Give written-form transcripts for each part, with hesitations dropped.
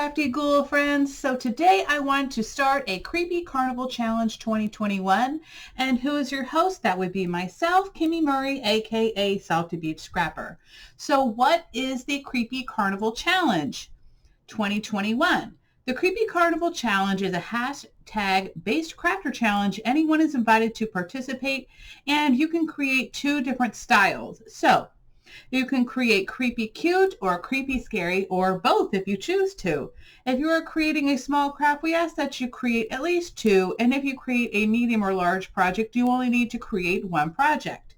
crafty ghoul friends. So today I want to start a Creepy Carnival Challenge 2021. And who is your host? That would be myself, Kimmy Murray, aka Salty Beach Scrapper. So what is the Creepy Carnival Challenge 2021? The Creepy Carnival Challenge is a hashtag-based crafter challenge. Anyone is invited to participate, and you can create two different styles. So you can create creepy cute or creepy scary, or both if you choose to. If you are creating a small craft, we ask that you create at least two, and if you create a medium or large project, you only need to create one project.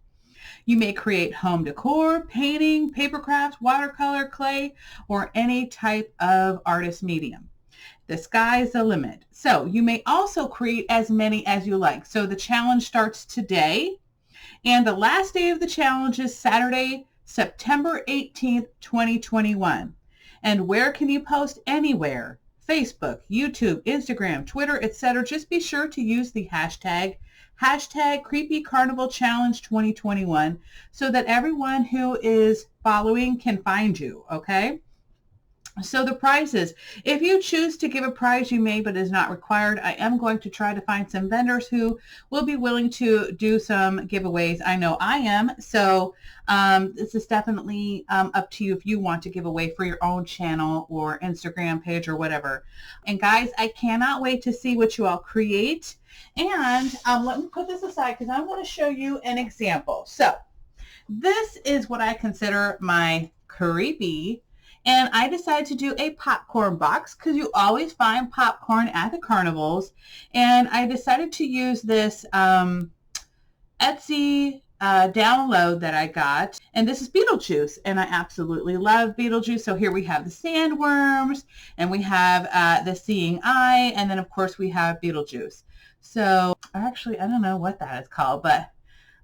You may create home decor, painting, papercrafts, watercolor, clay, or any type of artist medium. The sky's the limit. So you may also create as many as you like. So the challenge starts today, and the last day of the challenge is Saturday, September 18th, 2021. And where can you post? Anywhere. Facebook, YouTube, Instagram, Twitter, etc. Just be sure to use the hashtag Creepy Carnival Challenge 2021 so that everyone who is following can find you, okay? So the prizes, if you choose to give a prize, you may, but is not required. I am going to try to find some vendors who will be willing to do some giveaways. I know I am. So this is definitely up to you if you want to give away for your own channel or Instagram page or whatever. And guys, I cannot wait to see what you all create. And let me put this aside because I'm going to show you an example. So this is what I consider my creepy. And I decided to do a popcorn box because you always find popcorn at the carnivals. And I decided to use this Etsy download that I got. And this is Beetlejuice. And I absolutely love Beetlejuice. So here we have the sandworms and we have the seeing eye. And then of course we have Beetlejuice. So actually, I don't know what that is called, but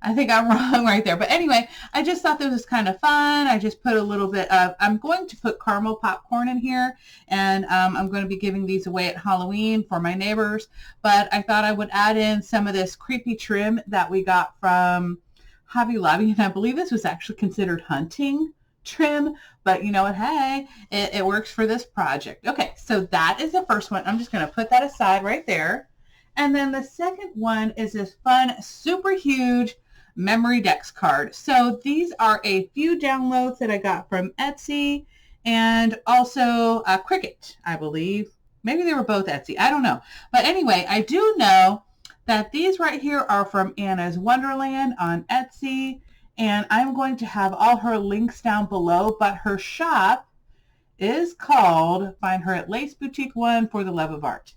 I think I'm wrong right there. But anyway, I just thought this was kind of fun. I just put a little bit of, I'm going to put caramel popcorn in here. And I'm going to be giving these away at Halloween for my neighbors. But I thought I would add in some of this creepy trim that we got from Hobby Lobby. And I believe this was actually considered hunting trim. But you know what? Hey, it works for this project. Okay, so that is the first one. I'm just going to put that aside right there. And then the second one is this fun, super huge memory decks card. So these are a few downloads that I got from Etsy and also Cricut, I believe. Maybe they were both Etsy. I don't know. But anyway, I do know that these right here are from Anna's Wonderland on Etsy. And I'm going to have all her links down below. But her shop is called, find her at Lace Boutique 1 for the Love of Art.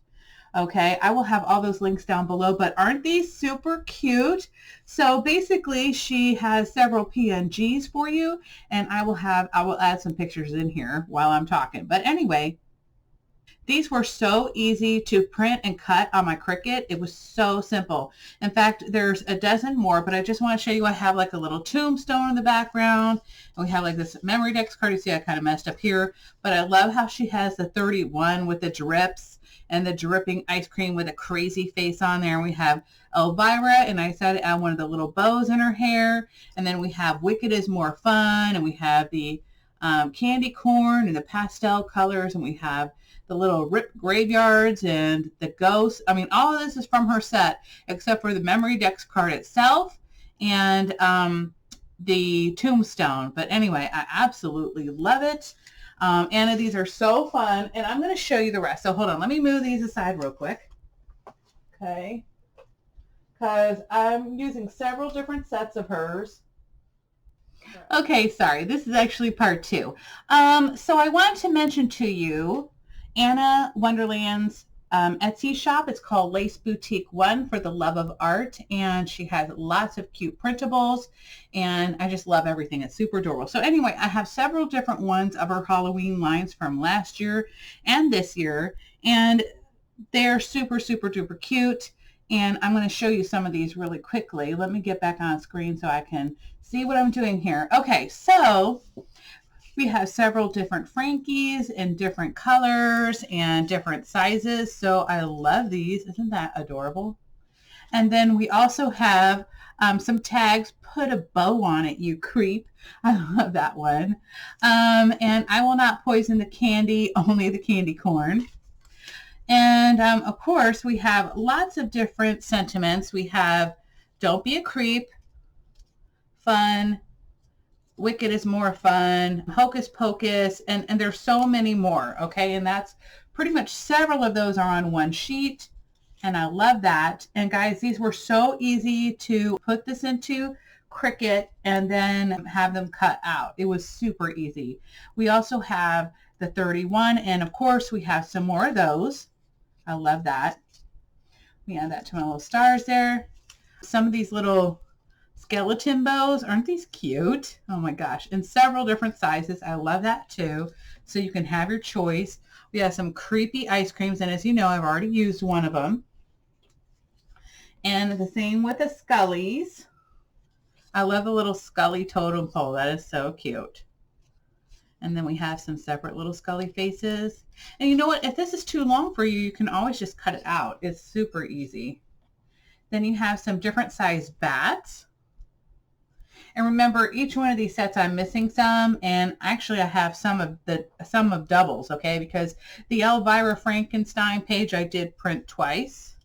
Okay, I will have all those links down below, but aren't these super cute? So basically she has several PNGs for you, and I will add some pictures in here while I'm talking. But anyway, these were so easy to print and cut on my Cricut. It was so simple. In fact, there's a dozen more, but I just want to show you I have like a little tombstone in the background. And we have like this memory decks card. You see I kind of messed up here, but I love how she has the 31 with the drips and the dripping ice cream with a crazy face on there. And we have Elvira, and I decided to add one of the little bows in her hair. And then we have Wicked is More Fun, and we have the candy corn and the pastel colors, and we have the little ripped graveyards and the ghosts. I mean, all of this is from her set, except for the memory decks card itself and the tombstone. But anyway, I absolutely love it. Anna, these are so fun, and I'm going to show you the rest. So hold on, let me move these aside real quick. Okay, because I'm using several different sets of hers. Okay, sorry, this is actually part 2. So I wanted to mention to you Anna Wonderland's Etsy shop. It's called Lace Boutique 1 for the Love of Art, and she has lots of cute printables, and I just love everything. It's super adorable. So anyway, I have several different ones of her Halloween lines from last year and this year, and they're super, super duper cute. And I'm going to show you some of these really quickly. Let me get back on screen so I can see what I'm doing here. Okay, so we have several different Frankies in different colors and different sizes. So I love these. Isn't that adorable? And then we also have Some tags, put a bow on it, you creep. I love that one. And I will not poison the candy, only the candy corn. And of course, we have lots of different sentiments. We have don't be a creep, fun, wicked is more fun, hocus pocus, and there's so many more, okay? And that's pretty much several of those are on one sheet, and I love that. And guys, these were so easy to put this into Cricut and then have them cut out. It was super easy. We also have the 31, and of course we have some more of those. I love that. We add that to my little stars there. Some of these little skeleton bows, aren't these cute? Oh my gosh, in several different sizes. I love that too. So you can have your choice. We have some creepy ice creams, and as you know, I've already used one of them. And the same with the Scullies. I love the little Scully totem pole. That is so cute. And then we have some separate little Scully faces. And you know what? If this is too long for you, you can always just cut it out. It's super easy. Then you have some different size bats. And remember, each one of these sets I'm missing some, and actually I have some of doubles, okay? Because the Elvira Frankenstein page I did print twice.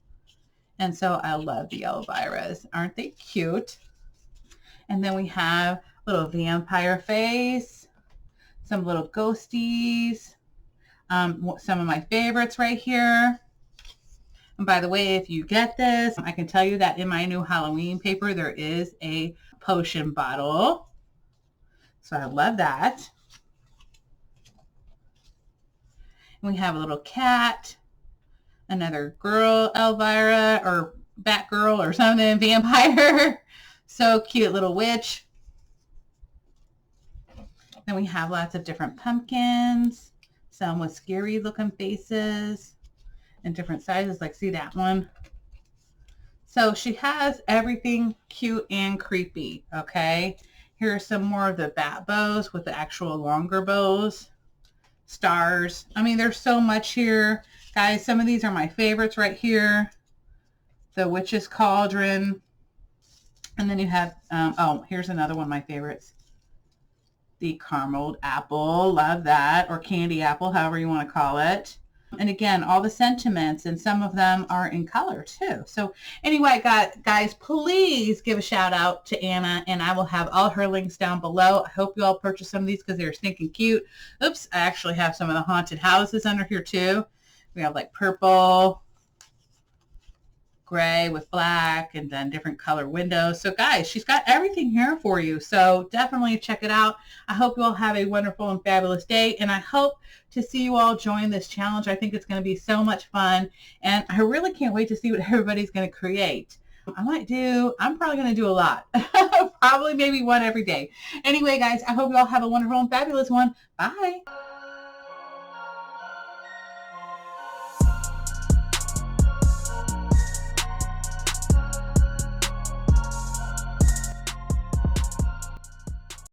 And so I love the Elviras. Aren't they cute? And then we have little vampire face, some little ghosties, some of my favorites right here. And by the way, if you get this, I can tell you that in my new Halloween paper, there is a potion bottle. So I love that. And we have a little cat, another girl, Elvira, or Batgirl or something, vampire. So cute, little witch. Then we have lots of different pumpkins, some with scary looking faces in different sizes, like see that one. So she has everything cute and creepy, okay? Here are some more of the bat bows with the actual longer bows, stars. I mean, there's so much here. Guys, some of these are my favorites right here. The Witch's Cauldron. And then you have, oh, here's another one of my favorites. The Caramel Apple, love that, or Candy Apple, however you want to call it. And again, all the sentiments, and some of them are in color too. So anyway, guys, please give a shout out to Anna, and I will have all her links down below. I hope you all purchase some of these because they're stinking cute. Oops, I actually have some of the haunted houses under here too. We have like purple, gray with black, and then different color windows. So guys, she's got everything here for you. So definitely check it out. I hope you all have a wonderful and fabulous day, and I hope to see you all join this challenge. I think it's going to be so much fun, and I really can't wait to see what everybody's going to create. I'm probably going to do a lot. Probably maybe one every day. Anyway, guys, I hope you all have a wonderful and fabulous one. Bye.